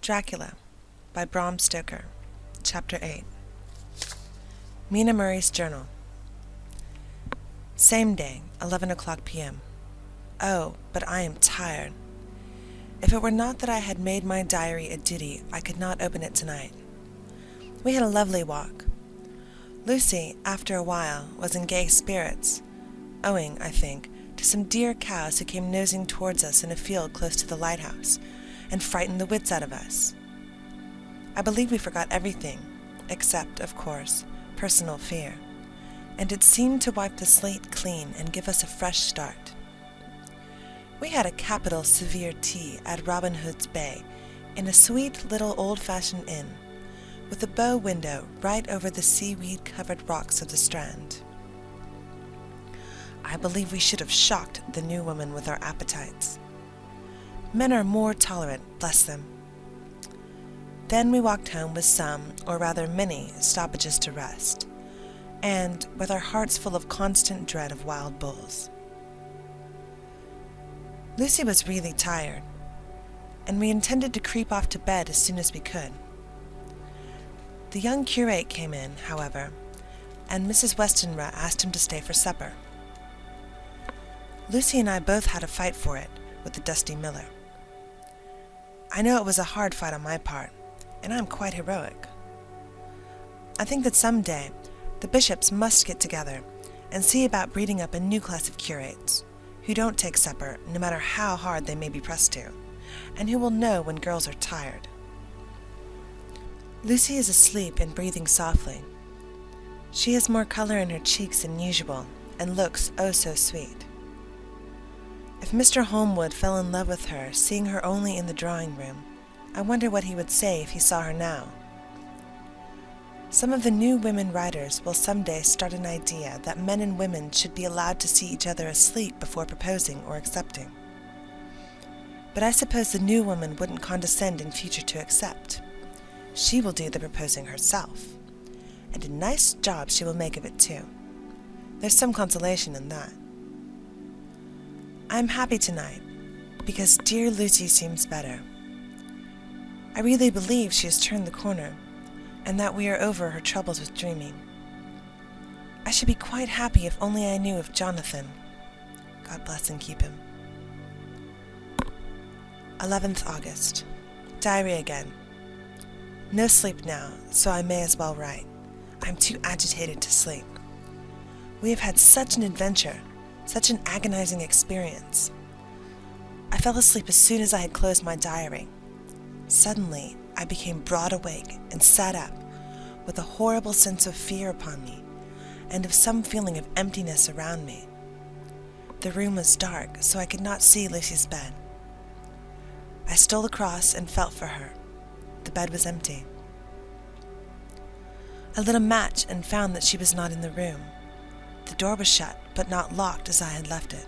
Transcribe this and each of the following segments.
Dracula by Bram Stoker, Chapter 8. Mina Murray's Journal. Same day, 11 o'clock p.m. Oh, but I am tired. If it were not that I had made my diary a duty, I could not open it tonight. We had a lovely walk. Lucy, after a while, was in gay spirits, owing, I think, to some dear cows who came nosing towards us in a field close to the lighthouse, and frightened the wits out of us. I believe we forgot everything, except, of course, personal fear, and it seemed to wipe the slate clean and give us a fresh start. We had a capital severe tea at Robin Hood's Bay, in a sweet little old-fashioned inn, with a bow window right over the seaweed-covered rocks of the Strand. I believe we should have shocked the new woman with our appetites. Men are more tolerant, bless them. Then we walked home with some, or rather many, stoppages to rest, and with our hearts full of constant dread of wild bulls. Lucy was really tired, and we intended to creep off to bed as soon as we could. The young curate came in, however, and Mrs. Westenra asked him to stay for supper. Lucy and I both had a fight for it with the dusty miller. I know it was a hard fight on my part, and I am quite heroic. I think that some day the bishops must get together and see about breeding up a new class of curates, who don't take supper no matter how hard they may be pressed to, and who will know when girls are tired. Lucy is asleep and breathing softly. She has more color in her cheeks than usual, and looks oh so sweet. If Mr. Holmwood fell in love with her, seeing her only in the drawing-room, I wonder what he would say if he saw her now. Some of the new women writers will someday start an idea that men and women should be allowed to see each other asleep before proposing or accepting. But I suppose the new woman wouldn't condescend in future to accept. She will do the proposing herself, and a nice job she will make of it too. There's some consolation in that. I am happy tonight, because dear Lucy seems better. I really believe she has turned the corner, and that we are over her troubles with dreaming. I should be quite happy if only I knew of Jonathan. God bless and keep him. 11th August. Diary again. No sleep now, so I may as well write. I am too agitated to sleep. We have had such an adventure, such an agonizing experience. I fell asleep as soon as I had closed my diary. Suddenly, I became broad awake and sat up, with a horrible sense of fear upon me, and of some feeling of emptiness around me. The room was dark, so I could not see Lucy's bed. I stole across and felt for her. The bed was empty. I lit a match and found that she was not in the room. The door was shut, but not locked as I had left it.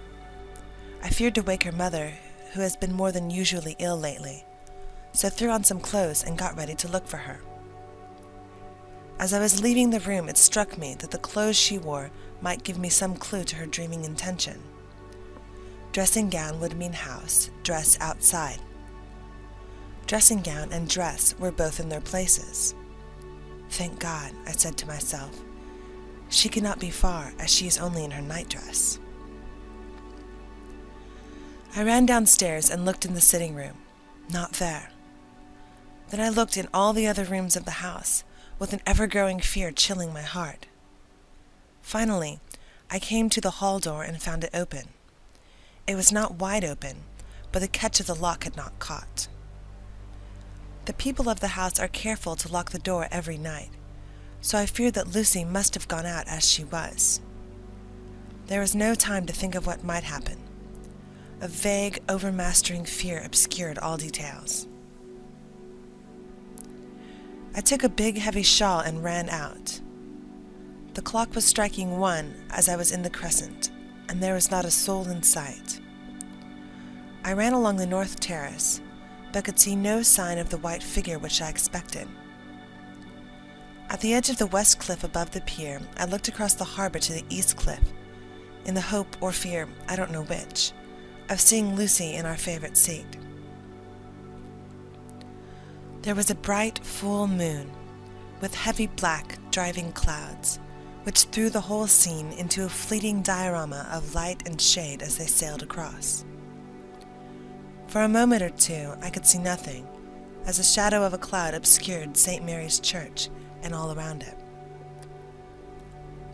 I feared to wake her mother, who has been more than usually ill lately, so threw on some clothes and got ready to look for her. As I was leaving the room, it struck me that the clothes she wore might give me some clue to her dreaming intention. Dressing gown would mean house, dress outside. Dressing gown and dress were both in their places. Thank God, I said to myself. She cannot be far, as she is only in her nightdress. I ran downstairs and looked in the sitting room. Not there. Then I looked in all the other rooms of the house, with an ever-growing fear chilling my heart. Finally, I came to the hall door and found it open. It was not wide open, but the catch of the lock had not caught. The people of the house are careful to lock the door every night, so I feared that Lucy must have gone out as she was. There was no time to think of what might happen. A vague, overmastering fear obscured all details. I took a big, heavy shawl and ran out. The clock was striking 1 as I was in the crescent, and there was not a soul in sight. I ran along the north terrace, but could see no sign of the white figure which I expected. At the edge of the west cliff above the pier, I looked across the harbor to the east cliff, in the hope or fear, I don't know which, of seeing Lucy in our favorite seat. There was a bright, full moon, with heavy black, driving clouds, which threw the whole scene into a fleeting diorama of light and shade as they sailed across. For a moment or two I could see nothing, as the shadow of a cloud obscured St. Mary's Church and all around it.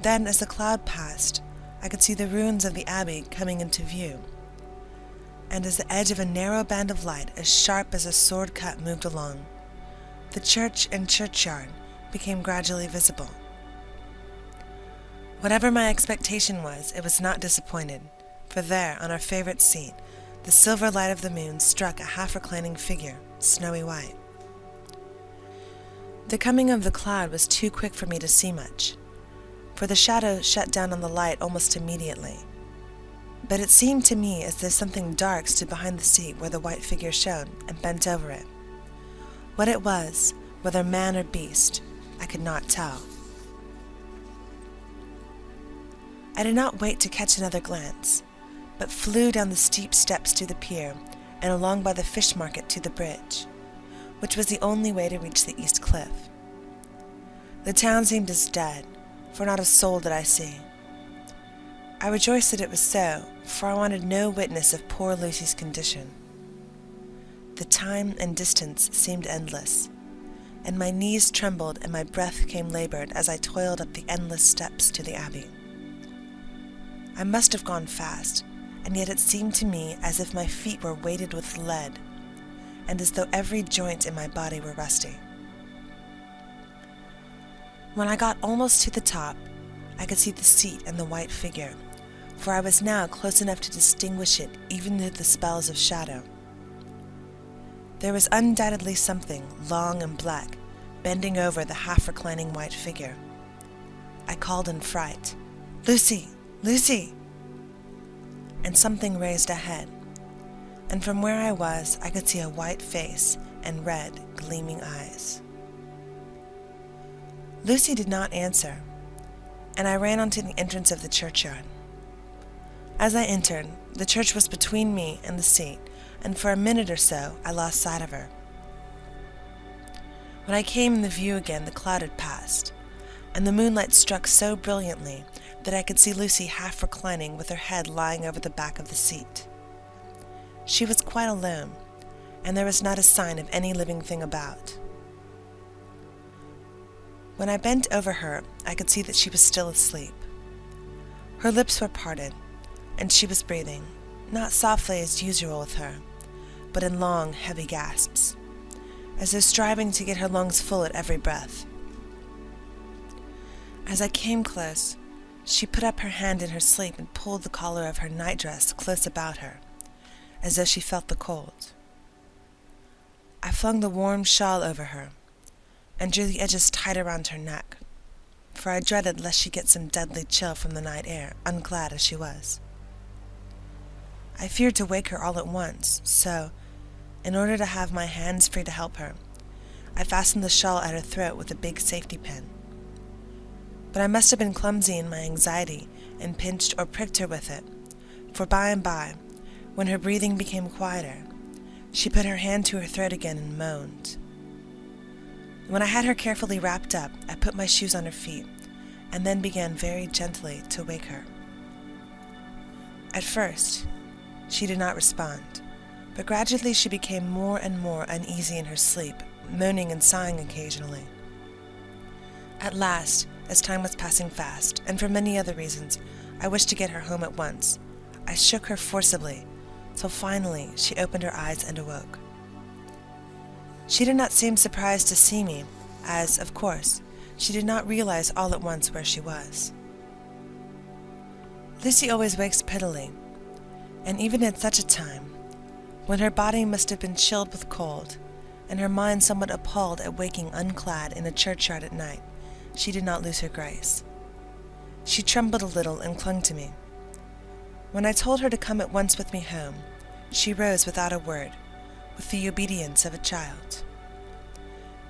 Then, as the cloud passed, I could see the ruins of the abbey coming into view, and as the edge of a narrow band of light as sharp as a sword cut moved along, the church and churchyard became gradually visible. Whatever my expectation was, it was not disappointed, for there, on our favorite seat, the silver light of the moon struck a half-reclining figure, snowy white. The coming of the cloud was too quick for me to see much, for the shadow shut down on the light almost immediately. But it seemed to me as though something dark stood behind the seat where the white figure shone, and bent over it. What it was, whether man or beast, I could not tell. I did not wait to catch another glance, but flew down the steep steps to the pier and along by the fish market to the bridge, which was the only way to reach the east cliff. The town seemed as dead, for not a soul did I see. I rejoiced that it was so, for I wanted no witness of poor Lucy's condition. The time and distance seemed endless, and my knees trembled and my breath came labored as I toiled up the endless steps to the abbey. I must have gone fast, and yet it seemed to me as if my feet were weighted with lead, and as though every joint in my body were rusty. When I got almost to the top, I could see the seat and the white figure, for I was now close enough to distinguish it even through the spells of shadow. There was undoubtedly something, long and black, bending over the half-reclining white figure. I called in fright, "Lucy! Lucy!" And something raised a head, and from where I was I could see a white face and red, gleaming eyes. Lucy did not answer, and I ran onto the entrance of the churchyard. As I entered, the church was between me and the seat, and for a minute or so I lost sight of her. When I came in the view again, the cloud had passed, and the moonlight struck so brilliantly that I could see Lucy half reclining with her head lying over the back of the seat. She was quite alone, and there was not a sign of any living thing about. When I bent over her, I could see that she was still asleep. Her lips were parted, and she was breathing, not softly as usual with her, but in long, heavy gasps, as though striving to get her lungs full at every breath. As I came close, she put up her hand in her sleep and pulled the collar of her nightdress close about her, as though she felt the cold. I flung the warm shawl over her, and drew the edges tight around her neck, for I dreaded lest she get some deadly chill from the night air, unclad as she was. I feared to wake her all at once, so, in order to have my hands free to help her, I fastened the shawl at her throat with a big safety pin. But I must have been clumsy in my anxiety and pinched or pricked her with it, for by and by, when her breathing became quieter, she put her hand to her throat again and moaned. When I had her carefully wrapped up, I put my shoes on her feet, and then began very gently to wake her. At first, she did not respond, but gradually she became more and more uneasy in her sleep, moaning and sighing occasionally. At last, as time was passing fast, and for many other reasons, I wished to get her home at once, I shook her forcibly, till finally she opened her eyes and awoke. She did not seem surprised to see me, as, of course, she did not realize all at once where she was. Lucy always wakes prettily, and even at such a time, when her body must have been chilled with cold, and her mind somewhat appalled at waking unclad in a churchyard at night, she did not lose her grace. She trembled a little and clung to me. When I told her to come at once with me home, she rose without a word, with the obedience of a child.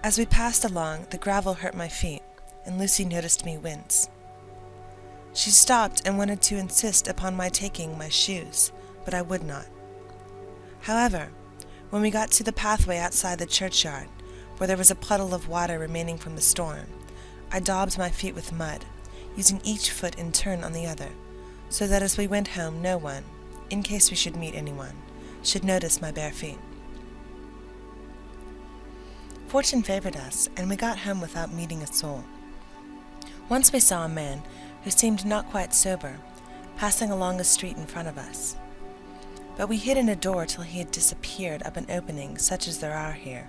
As we passed along, the gravel hurt my feet, and Lucy noticed me wince. She stopped and wanted to insist upon my taking my shoes, but I would not. However, when we got to the pathway outside the churchyard, Where there was a puddle of water remaining from the storm, I daubed my feet with mud, using each foot in turn on the other, so that as we went home no one, in case we should meet anyone, should notice my bare feet. Fortune favored us, and we got home without meeting a soul. Once we saw a man, who seemed not quite sober, passing along a street in front of us. But we hid in a door till he had disappeared up an opening such as there are here,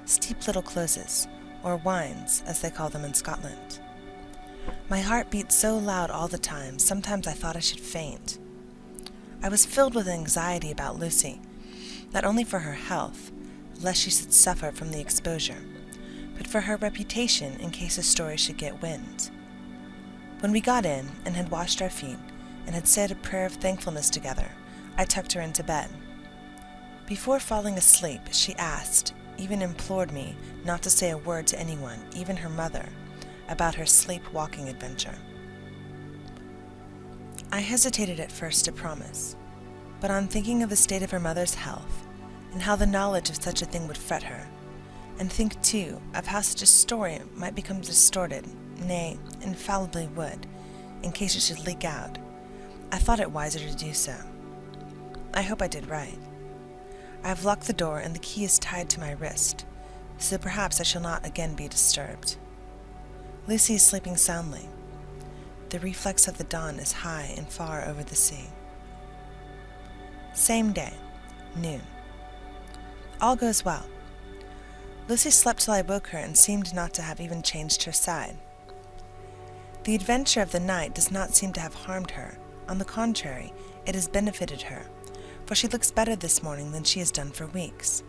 steep little closes, or wynds, as they call them in Scotland. My heart beat so loud all the time, sometimes I thought I should faint. I was filled with anxiety about Lucy, not only for her health, lest she should suffer from the exposure, but for her reputation in case the story should get wind. When we got in and had washed our feet and had said a prayer of thankfulness together, I tucked her into bed. Before falling asleep, she asked, even implored me, not to say a word to anyone, even her mother, about her sleepwalking adventure. I hesitated at first to promise, but on thinking of the state of her mother's health, and how the knowledge of such a thing would fret her, and think, too, of how such a story might become distorted, nay, infallibly would, in case it should leak out, I thought it wiser to do so. I hope I did right. I have locked the door and the key is tied to my wrist, so perhaps I shall not again be disturbed. Lucy is sleeping soundly. The reflex of the dawn is high and far over the sea. Same day, noon. All goes well. Lucy slept till I woke her and seemed not to have even changed her side. The adventure of the night does not seem to have harmed her. On the contrary, it has benefited her, for she looks better this morning than she has done for weeks.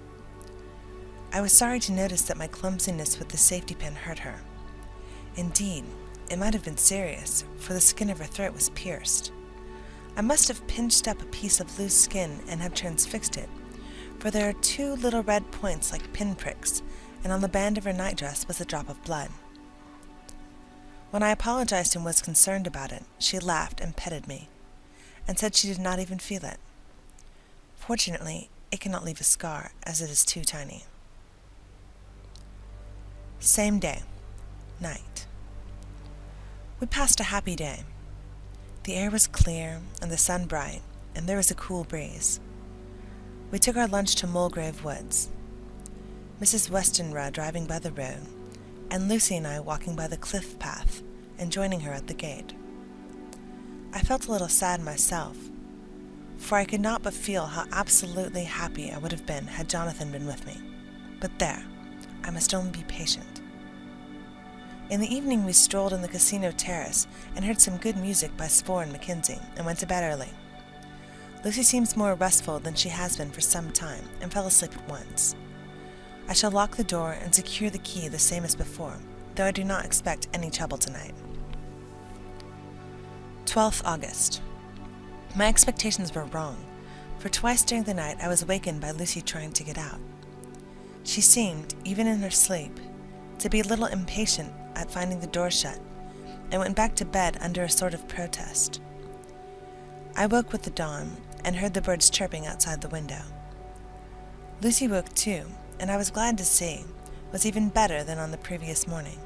I was sorry to notice that my clumsiness with the safety pin hurt her. Indeed, it might have been serious, for the skin of her throat was pierced. I must have pinched up a piece of loose skin and have transfixed it, for there are 2 little red points like pinpricks, and on the band of her nightdress was a drop of blood. When I apologized and was concerned about it, she laughed and petted me, and said she did not even feel it. Fortunately, it cannot leave a scar, as it is too tiny. Same day, night. We passed a happy day. The air was clear, and the sun bright, and there was a cool breeze. We took our lunch to Mulgrave Woods, Mrs. Westenra driving by the road, and Lucy and I walking by the cliff path, and joining her at the gate. I felt a little sad myself, for I could not but feel how absolutely happy I would have been had Jonathan been with me. But there, I must only be patient. In the evening we strolled on the casino terrace and heard some good music by Spohr and Mackenzie, and went to bed early. Lucy seems more restful than she has been for some time, and fell asleep at once. I shall lock the door and secure the key the same as before, though I do not expect any trouble tonight. 12th August. My expectations were wrong, for twice during the night I was awakened by Lucy trying to get out. She seemed, even in her sleep, to be a little impatient at finding the door shut, and went back to bed under a sort of protest. I woke with the dawn, and heard the birds chirping outside the window. Lucy woke too, and I was glad to see, was even better than on the previous morning.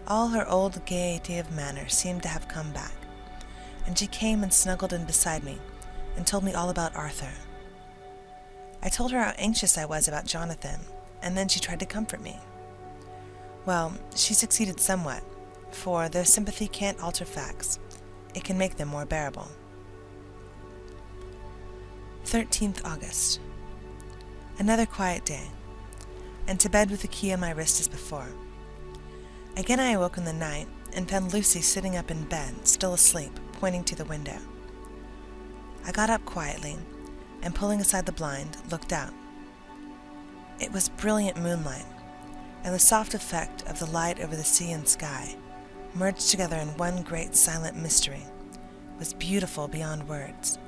All her old gaiety of manner seemed to have come back, and she came and snuggled in beside me, and told me all about Arthur. I told her how anxious I was about Jonathan, and then she tried to comfort me. Well, she succeeded somewhat, for though sympathy can't alter facts, it can make them more bearable. 13th August. Another quiet day, and to bed with the key on my wrist as before. Again I awoke in the night, and found Lucy sitting up in bed, still asleep, pointing to the window. I got up quietly, and pulling aside the blind, looked out. It was brilliant moonlight, and the soft effect of the light over the sea and sky, merged together in one great silent mystery, was beautiful beyond words.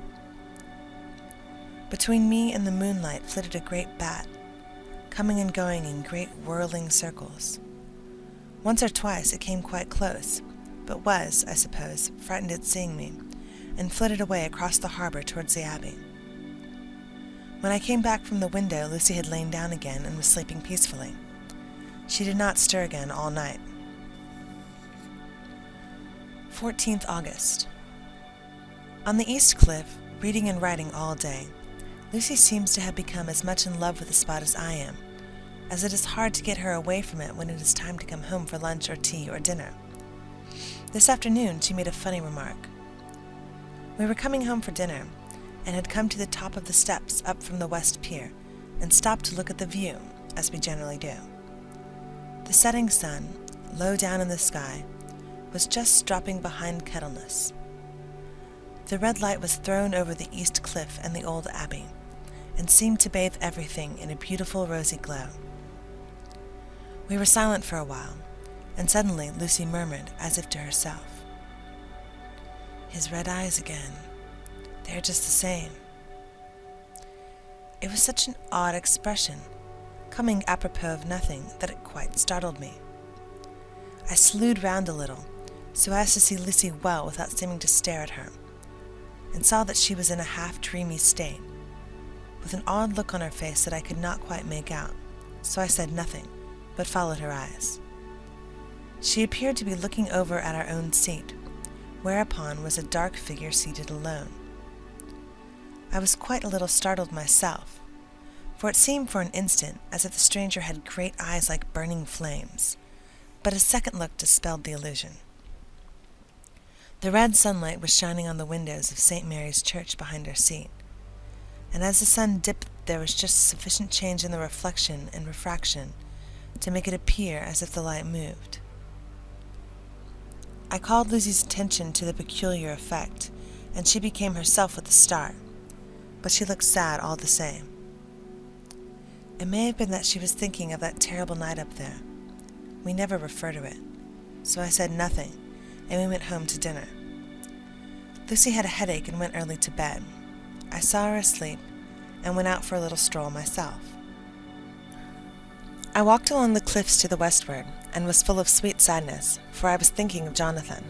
Between me and the moonlight flitted a great bat, coming and going in great whirling circles. Once or twice it came quite close, but was, I suppose, frightened at seeing me, and flitted away across the harbor towards the Abbey. When I came back from the window, Lucy had lain down again and was sleeping peacefully. She did not stir again all night. 14th August. On the East Cliff, reading and writing all day, Lucy seems to have become as much in love with the spot as I am, as it is hard to get her away from it when it is time to come home for lunch or tea or dinner. This afternoon she made a funny remark. We were coming home for dinner, and had come to the top of the steps up from the West Pier, and stopped to look at the view, as we generally do. The setting sun, low down in the sky, was just dropping behind Kettleness. The red light was thrown over the East Cliff and the old Abbey, and seemed to bathe everything in a beautiful rosy glow. We were silent for a while, and suddenly Lucy murmured, as if to herself, "His red eyes again. They're just the same." It was such an odd expression, coming apropos of nothing, that it quite startled me. I slewed round a little, so as to see Lucy well without seeming to stare at her, and saw that she was in a half-dreamy state, with an odd look on her face that I could not quite make out, so I said nothing, but followed her eyes. She appeared to be looking over at our own seat, whereupon was a dark figure seated alone. I was quite a little startled myself, for it seemed for an instant as if the stranger had great eyes like burning flames, but a second look dispelled the illusion. The red sunlight was shining on the windows of St. Mary's Church behind her seat, and as the sun dipped there was just sufficient change in the reflection and refraction to make it appear as if the light moved. I called Lucy's attention to the peculiar effect, and she became herself with a start, but she looked sad all the same. It may have been that she was thinking of that terrible night up there. We never refer to it, so I said nothing, and we went home to dinner. Lucy had a headache and went early to bed. I saw her asleep, and went out for a little stroll myself. I walked along the cliffs to the westward, and was full of sweet sadness, for I was thinking of Jonathan.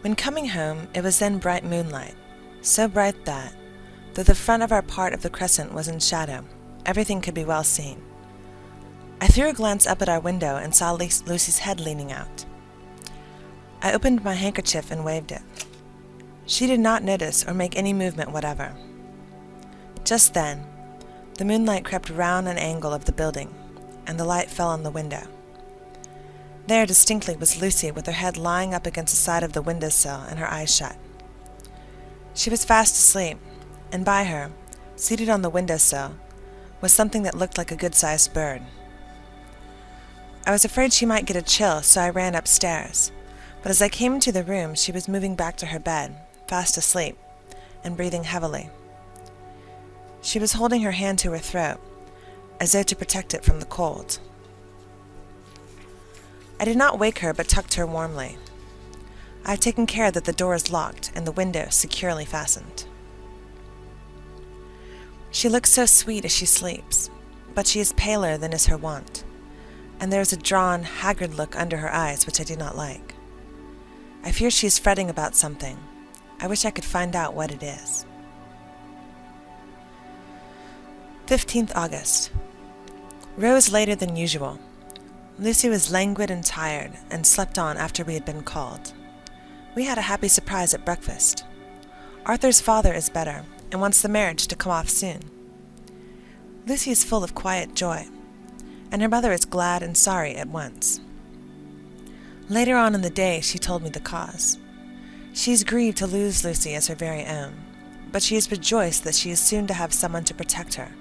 When coming home, it was then bright moonlight, so bright that, though the front of our part of the crescent was in shadow, everything could be well seen. I threw a glance up at our window and saw Lucy's head leaning out. I opened my handkerchief and waved it. She did not notice or make any movement whatever. Just then, the moonlight crept round an angle of the building, and the light fell on the window. There distinctly was Lucy with her head lying up against the side of the window-sill and her eyes shut. She was fast asleep, and by her, seated on the window-sill, was something that looked like a good-sized bird. I was afraid she might get a chill, so I ran upstairs, but as I came into the room she was moving back to her bed, fast asleep, and breathing heavily. She was holding her hand to her throat, as though to protect it from the cold. I did not wake her, but tucked her warmly. I have taken care that the door is locked and the window securely fastened. She looks so sweet as she sleeps, but she is paler than is her wont, and there is a drawn, haggard look under her eyes which I do not like. I fear she is fretting about something. I wish I could find out what it is. 15th August. Rose later than usual. Lucy was languid and tired, and slept on after we had been called. We had a happy surprise at breakfast. Arthur's father is better, and wants the marriage to come off soon. Lucy is full of quiet joy, and her mother is glad and sorry at once. Later on in the day she told me the cause. She is grieved to lose Lucy as her very own, but she is rejoiced that she is soon to have someone to protect her.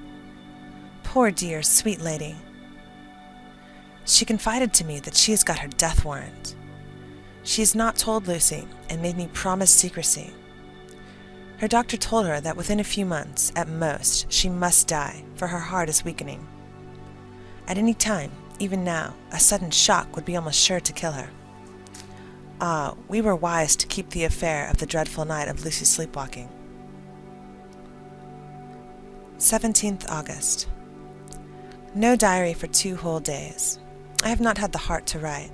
Poor dear, sweet lady. She confided to me that she has got her death warrant. She has not told Lucy, and made me promise secrecy. Her doctor told her that within a few months, at most, she must die, for her heart is weakening. At any time, even now, a sudden shock would be almost sure to kill her. Ah, we were wise to keep the affair of the dreadful night of Lucy's sleepwalking. 17th August. No diary for 2 whole days. I have not had the heart to write.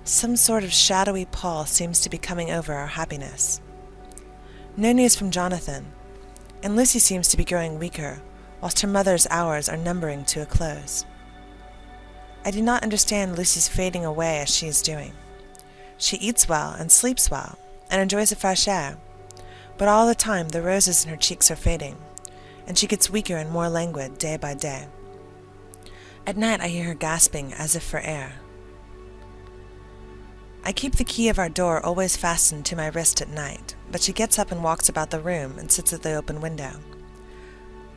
Some sort of shadowy pall seems to be coming over our happiness. No news from Jonathan, and Lucy seems to be growing weaker, whilst her mother's hours are numbering to a close. I do not understand Lucy's fading away as she is doing. She eats well and sleeps well, and enjoys the fresh air, but all the time the roses in her cheeks are fading, and she gets weaker and more languid day by day. At night I hear her gasping as if for air. I keep the key of our door always fastened to my wrist at night, but she gets up and walks about the room and sits at the open window.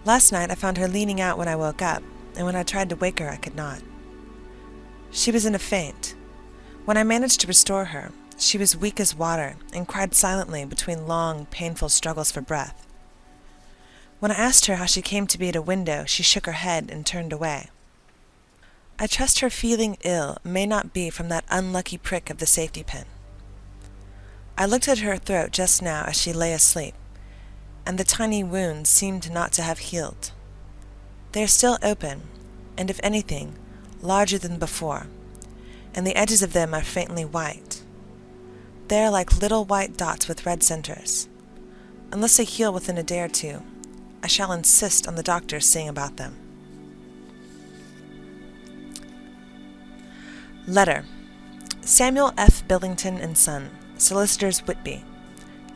Last night I found her leaning out when I woke up, and when I tried to wake her I could not. She was in a faint. When I managed to restore her, she was weak as water and cried silently between long, painful struggles for breath. When I asked her how she came to be at a window, she shook her head and turned away. I trust her feeling ill may not be from that unlucky prick of the safety pin. I looked at her throat just now as she lay asleep, and the tiny wounds seemed not to have healed. They are still open, and if anything, larger than before, and the edges of them are faintly white. They are like little white dots with red centers. Unless they heal within a day or two, I shall insist on the doctor seeing about them. Letter. Samuel F. Billington and Son, Solicitors Whitby,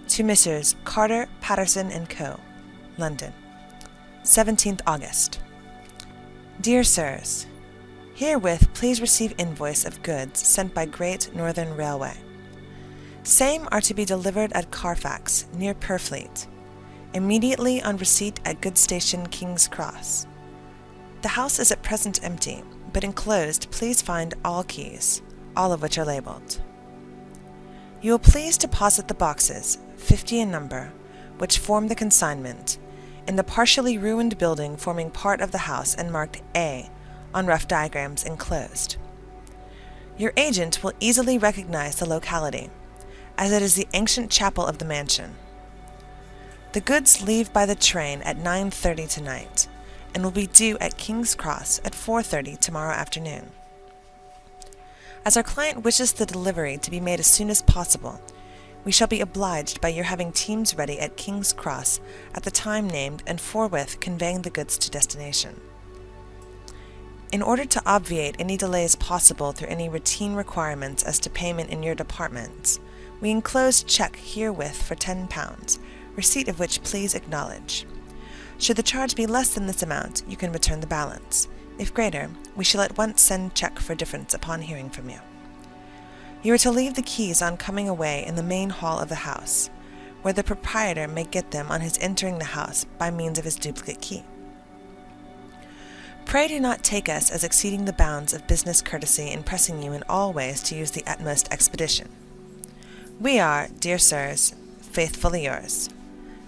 to Messrs. Carter, Patterson & Co., London, 17th August. Dear Sirs, herewith please receive invoice of goods sent by Great Northern Railway. Same are to be delivered at Carfax, near Purfleet, immediately on receipt at Good Station, King's Cross. The house is at present empty, but enclosed please find all keys, all of which are labeled. You will please deposit the boxes, 50 in number, which form the consignment, in the partially ruined building forming part of the house and marked A on rough diagrams enclosed. Your agent will easily recognize the locality, as it is the ancient chapel of the mansion. The goods leave by the train at 9:30 tonight, and will be due at King's Cross at 4:30 tomorrow afternoon. As our client wishes the delivery to be made as soon as possible, we shall be obliged by your having teams ready at King's Cross at the time named and forthwith conveying the goods to destination. In order to obviate any delays possible through any routine requirements as to payment in your departments, we enclose check herewith for £10, receipt of which please acknowledge. Should the charge be less than this amount, you can return the balance. If greater, we shall at once send check for difference upon hearing from you. You are to leave the keys on coming away in the main hall of the house, where the proprietor may get them on his entering the house by means of his duplicate key. Pray do not take us as exceeding the bounds of business courtesy in pressing you in all ways to use the utmost expedition. We are, dear sirs, faithfully yours,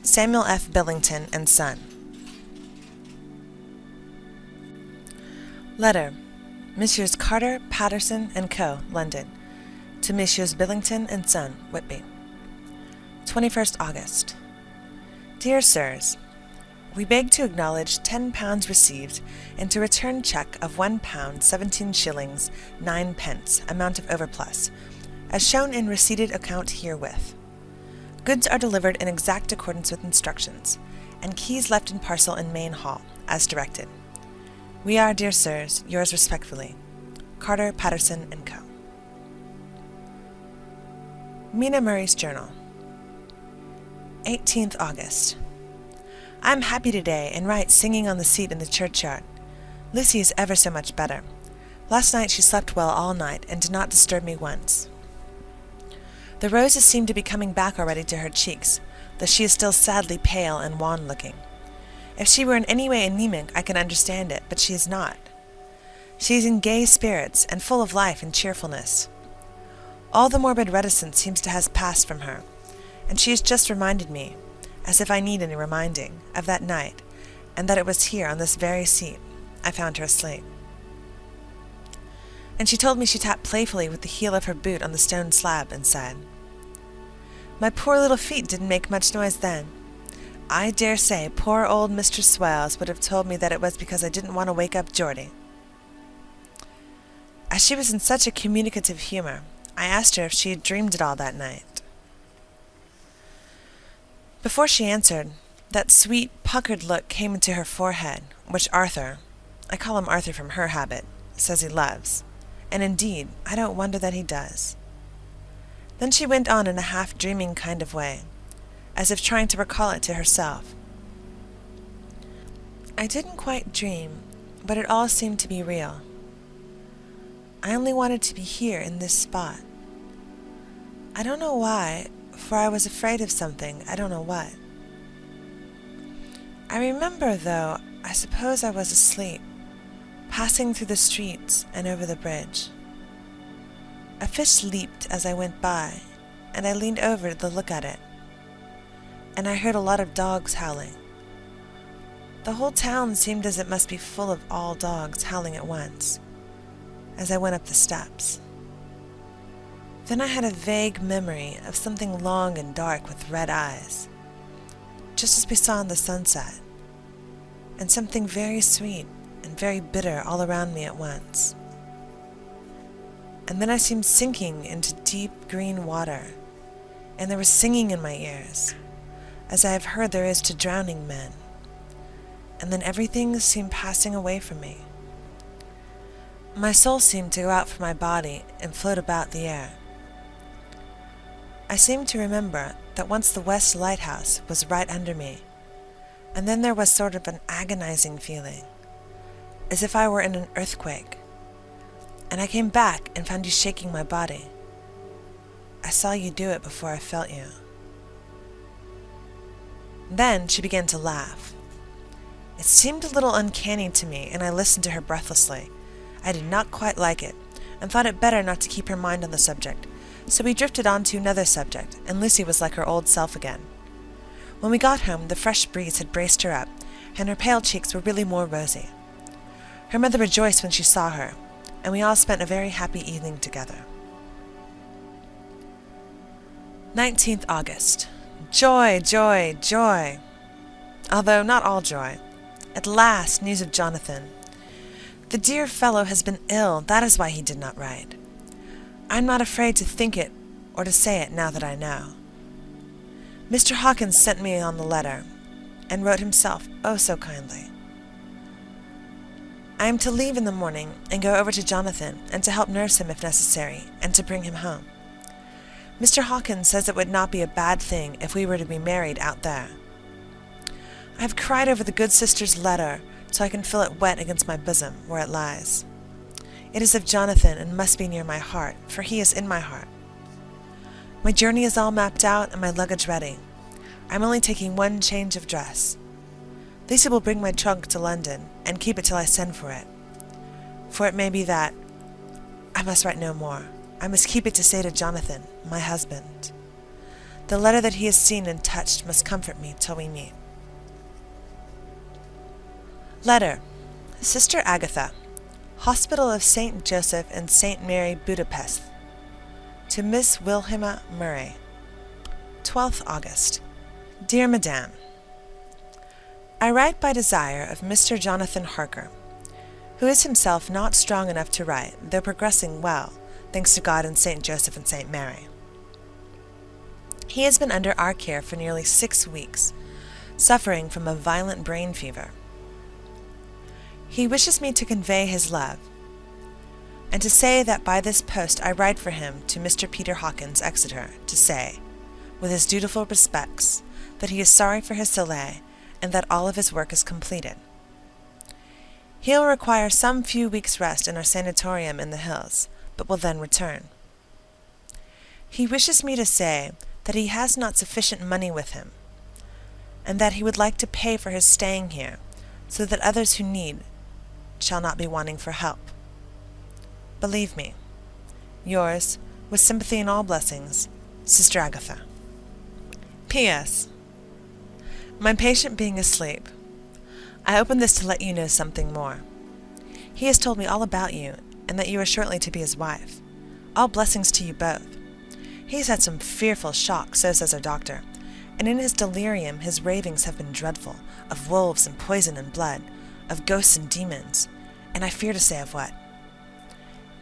Samuel F. Billington and Son. Letter. Messrs. Carter, Patterson & Co., London, to Messrs. Billington and Son, Whitby. 21st August. Dear Sirs, we beg to acknowledge £10 received and to return check of £1 17 shillings 9 pence, amount of overplus, as shown in receipted account herewith. Goods are delivered in exact accordance with instructions, and keys left in parcel in main hall, as directed. We are, dear sirs, yours respectfully, Carter, Patterson & Co. Mina Murray's Journal. 18th August. I am happy today and write singing on the seat in the churchyard. Lucy is ever so much better. Last night she slept well all night and did not disturb me once. The roses seem to be coming back already to her cheeks, though she is still sadly pale and wan-looking. If she were in any way anemic, I can understand it, but she is not. She is in gay spirits and full of life and cheerfulness. All the morbid reticence seems to have passed from her, and she has just reminded me, as if I need any reminding, of that night, and that it was here on this very seat I found her asleep. And she told me she tapped playfully with the heel of her boot on the stone slab and said, "My poor little feet didn't make much noise then. I dare say poor old Mr. Swales would have told me that it was because I didn't want to wake up Geordie." As she was in such a communicative humor, I asked her if she had dreamed it all that night. Before she answered, that sweet, puckered look came into her forehead, which Arthur, I call him Arthur from her habit, says he loves, and indeed I don't wonder that he does. Then she went on in a half-dreaming kind of way, as if trying to recall it to herself. I didn't quite dream, but it all seemed to be real. I only wanted to be here in this spot. I don't know why, for I was afraid of something, I don't know what. I remember, though, I suppose I was asleep, passing through the streets and over the bridge. A fish leaped as I went by, and I leaned over to look at it, and I heard a lot of dogs howling. The whole town seemed as it must be full of all dogs howling at once, as I went up the steps. Then I had a vague memory of something long and dark with red eyes, just as we saw in the sunset, and something very sweet and very bitter all around me at once. And then I seemed sinking into deep green water, and there was singing in my ears, as I have heard there is to drowning men, and then everything seemed passing away from me. My soul seemed to go out from my body and float about the air. I seemed to remember that once the West Lighthouse was right under me, and then there was sort of an agonizing feeling, as if I were in an earthquake, and I came back and found you shaking my body. I saw you do it before I felt you. Then she began to laugh. It seemed a little uncanny to me, and I listened to her breathlessly. I did not quite like it, and thought it better not to keep her mind on the subject, so we drifted on to another subject, and Lucy was like her old self again. When we got home, the fresh breeze had braced her up, and her pale cheeks were really more rosy. Her mother rejoiced when she saw her, and we all spent a very happy evening together. 19th August. Joy, joy, joy! Although not all joy. At last, news of Jonathan. The dear fellow has been ill, that is why he did not write. I am not afraid to think it or to say it now that I know. Mr. Hawkins sent me on the letter, and wrote himself, oh so kindly. I am to leave in the morning and go over to Jonathan, and to help nurse him if necessary, and to bring him home. Mr. Hawkins says it would not be a bad thing if we were to be married out there. I have cried over the good sister's letter, so I can feel it wet against my bosom, where it lies. It is of Jonathan, and must be near my heart, for he is in my heart. My journey is all mapped out, and my luggage ready. I am only taking one change of dress. Lucy will bring my trunk to London, and keep it till I send for it. For it may be that I must write no more. I must keep it to say to Jonathan, my husband. The letter that he has seen and touched must comfort me till we meet. Letter. Sister Agatha, Hospital of St. Joseph and St. Mary, Budapest. To Miss Wilhelmina Murray. 12th August. Dear Madame, I write by desire of Mr. Jonathan Harker, who is himself not strong enough to write, though progressing well, thanks to God and St. Joseph and St. Mary. He has been under our care for nearly 6 weeks, suffering from a violent brain fever. He wishes me to convey his love, and to say that by this post I write for him to Mr. Peter Hawkins, Exeter, to say, with his dutiful respects, that he is sorry for his delay, and that all of his work is completed. He will require some few weeks' rest in our sanatorium in the hills, but will then return. He wishes me to say that he has not sufficient money with him, and that he would like to pay for his staying here, so that others who need shall not be wanting for help. Believe me, yours, with sympathy and all blessings, Sister Agatha. P.S. My patient being asleep, I open this to let you know something more. He has told me all about you, and that you are shortly to be his wife. All blessings to you both. He has had some fearful shocks, so says our doctor, and in his delirium his ravings have been dreadful, of wolves and poison and blood, of ghosts and demons, and I fear to say of what.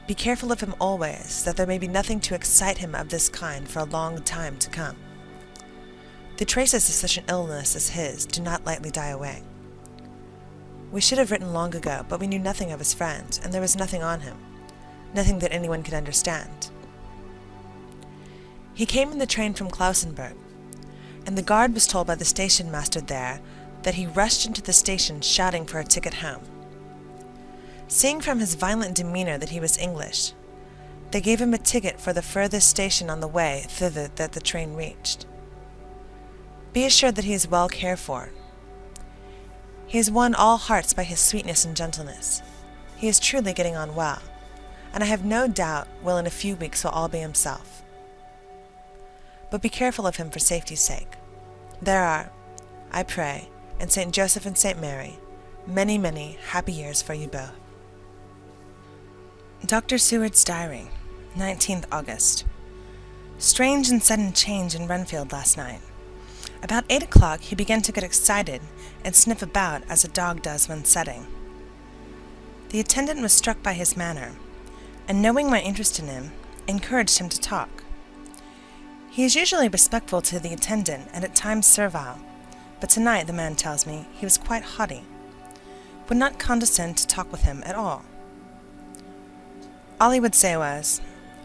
Be careful of him always, that there may be nothing to excite him of this kind for a long time to come. The traces of such an illness as his do not lightly die away. We should have written long ago, but we knew nothing of his friend, and there was nothing on him, nothing that anyone could understand. He came in the train from Klausenburg, and the guard was told by the station master there that he rushed into the station shouting for a ticket home. Seeing from his violent demeanor that he was English, they gave him a ticket for the furthest station on the way thither that the train reached. Be assured that he is well cared for. He has won all hearts by his sweetness and gentleness. He is truly getting on well, and I have no doubt will in a few weeks will all be himself. But be careful of him for safety's sake. There are, I pray, in St. Joseph and St. Mary, many, many happy years for you both. Dr. Seward's Diary, 19th August. Strange and sudden change in Renfield last night. About 8 o'clock he began to get excited and sniff about as a dog does when setting. The attendant was struck by his manner, and knowing my interest in him, encouraged him to talk. He is usually respectful to the attendant and at times servile, but tonight, the man tells me, he was quite haughty, would not condescend to talk with him at all. All he would say was,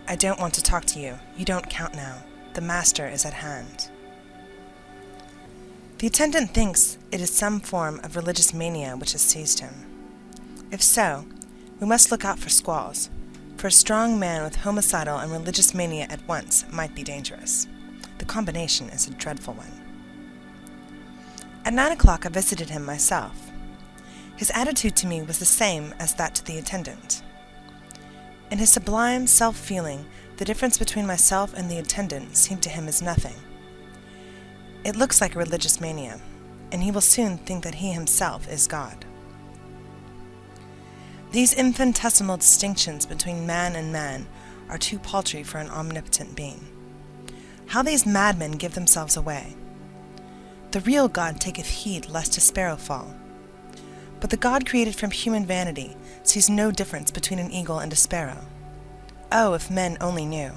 "I don't want to talk to you. You don't count now. The master is at hand." The attendant thinks it is some form of religious mania which has seized him. If so, we must look out for squalls, for a strong man with homicidal and religious mania at once might be dangerous. The combination is a dreadful one. At 9 o'clock I visited him myself. His attitude to me was the same as that to the attendant. In his sublime self-feeling, the difference between myself and the attendant seemed to him as nothing. It looks like a religious mania, and he will soon think that he himself is God. These infinitesimal distinctions between man and man are too paltry for an omnipotent being. How these madmen give themselves away! The real God taketh heed lest a sparrow fall. But the God created from human vanity sees no difference between an eagle and a sparrow. Oh, if men only knew!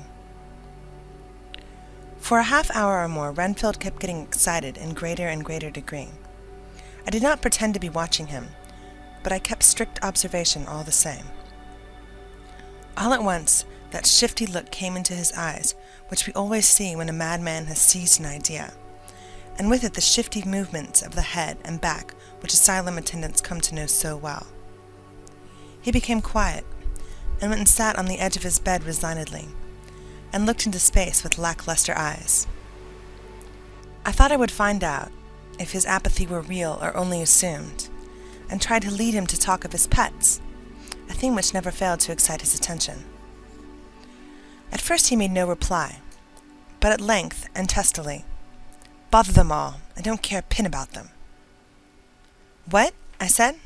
For a half hour or more, Renfield kept getting excited in greater and greater degree. I did not pretend to be watching him, but I kept strict observation all the same. All at once, that shifty look came into his eyes, which we always see when a madman has seized an idea, and with it the shifty movements of the head and back which asylum attendants come to know so well. He became quiet, and went and sat on the edge of his bed resignedly, and looked into space with lackluster eyes. I thought I would find out if his apathy were real or only assumed, and tried to lead him to talk of his pets, a thing which never failed to excite his attention. At first he made no reply, but at length, and testily, "Bother them all, I don't care a pin about them." "What?" I said.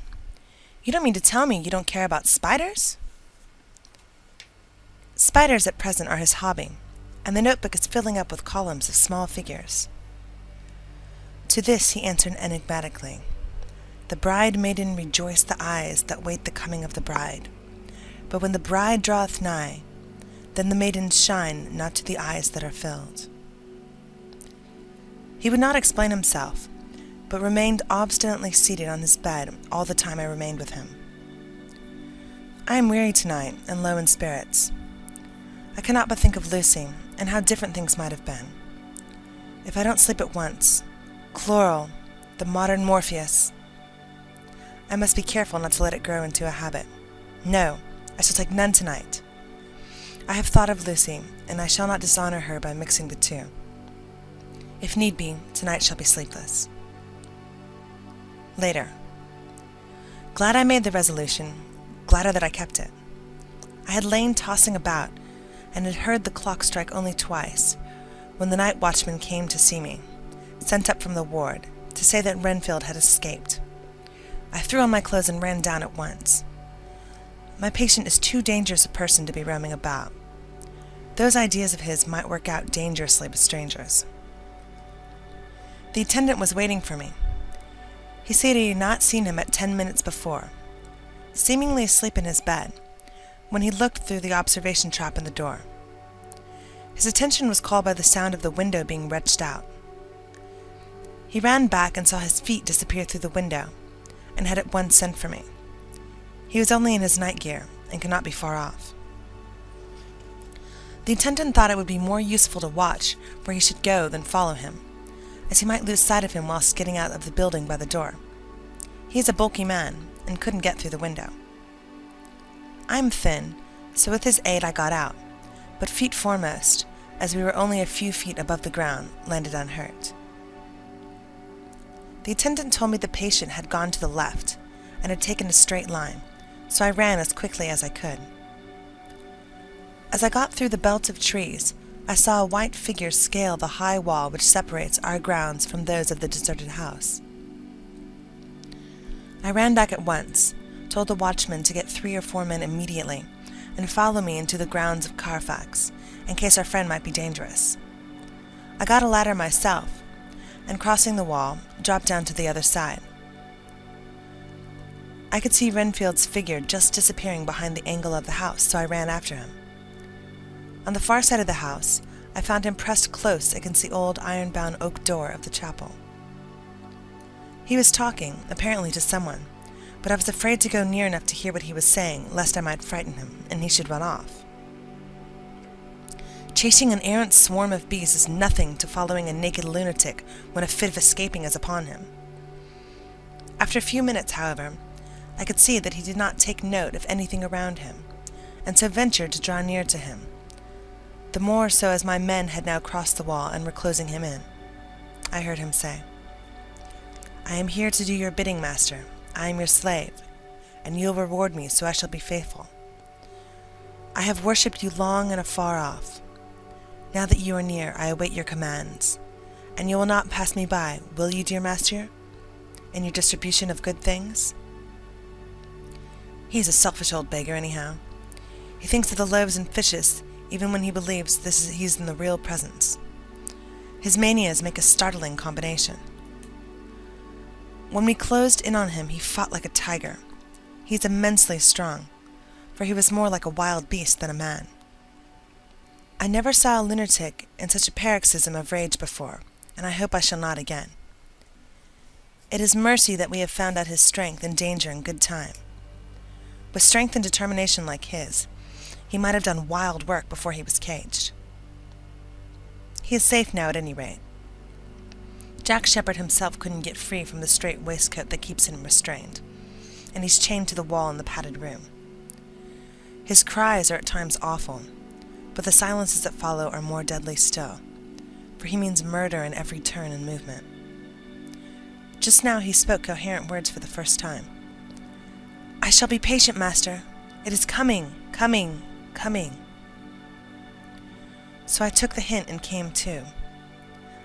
"You don't mean to tell me you don't care about spiders?" Spiders at present are his hobby, and the notebook is filling up with columns of small figures. To this he answered enigmatically, "The bride-maiden rejoice the eyes that wait the coming of the bride. But when the bride draweth nigh, then the maidens shine not to the eyes that are filled." He would not explain himself, but remained obstinately seated on his bed all the time I remained with him. I am weary tonight, and low in spirits. I cannot but think of Lucy, and how different things might have been. If I don't sleep at once, chloral, the modern Morpheus. I must be careful not to let it grow into a habit. No, I shall take none tonight. I have thought of Lucy, and I shall not dishonor her by mixing the two. If need be, tonight shall be sleepless. Later. Glad I made the resolution, gladder that I kept it. I had lain tossing about, and had heard the clock strike only twice, when the night watchman came to see me, sent up from the ward, to say that Renfield had escaped. I threw on my clothes and ran down at once. My patient is too dangerous a person to be roaming about. Those ideas of his might work out dangerously with strangers. The attendant was waiting for me. He said he had not seen him at 10 minutes before, seemingly asleep in his bed, when he looked through the observation trap in the door. His attention was called by the sound of the window being wrenched out. He ran back and saw his feet disappear through the window, and had at once sent for me. He was only in his night gear, and could not be far off. The attendant thought it would be more useful to watch where he should go than follow him, as he might lose sight of him whilst getting out of the building by the door. He is a bulky man, and couldn't get through the window. I am thin, so with his aid I got out, but feet foremost, as we were only a few feet above the ground, landed unhurt. The attendant told me the patient had gone to the left, and had taken a straight line, so I ran as quickly as I could. As I got through the belt of trees, I saw a white figure scale the high wall which separates our grounds from those of the deserted house. I ran back at once, told the watchman to get 3 or 4 men immediately, and follow me into the grounds of Carfax, in case our friend might be dangerous. I got a ladder myself, and crossing the wall, dropped down to the other side. I could see Renfield's figure just disappearing behind the angle of the house, so I ran after him. On the far side of the house, I found him pressed close against the old iron-bound oak door of the chapel. He was talking, apparently to someone, but I was afraid to go near enough to hear what he was saying, lest I might frighten him, and he should run off. Chasing an errant swarm of bees is nothing to following a naked lunatic when a fit of escaping is upon him. After a few minutes, however, I could see that he did not take note of anything around him, and so ventured to draw near to him, the more so as my men had now crossed the wall and were closing him in. I heard him say, "I am here to do your bidding, master. I am your slave, and you will reward me, so I shall be faithful. I have worshipped you long and afar off. Now that you are near, I await your commands, and you will not pass me by, will you, dear master, in your distribution of good things?" He is a selfish old beggar, anyhow. He thinks of the loaves and fishes, even when he believes he's in the real presence. His manias make a startling combination. When we closed in on him, he fought like a tiger. He is immensely strong, for he was more like a wild beast than a man. I never saw a lunatic in such a paroxysm of rage before, and I hope I shall not again. It is mercy that we have found out his strength and danger in good time. With strength and determination like his, he might have done wild work before he was caged. He is safe now at any rate. Jack Shepherd himself couldn't get free from the strait waistcoat that keeps him restrained, and he's chained to the wall in the padded room. His cries are at times awful, but the silences that follow are more deadly still, for he means murder in every turn and movement. Just now he spoke coherent words for the first time. "I shall be patient, master. It is coming, coming, coming." So I took the hint and came to.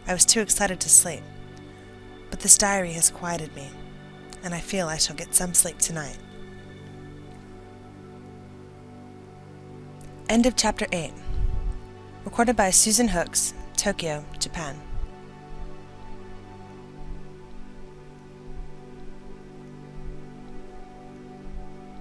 I was too excited to sleep, but this diary has quieted me, and I feel I shall get some sleep tonight. End of Chapter 8. Recorded by Susan Hooks, Tokyo, Japan.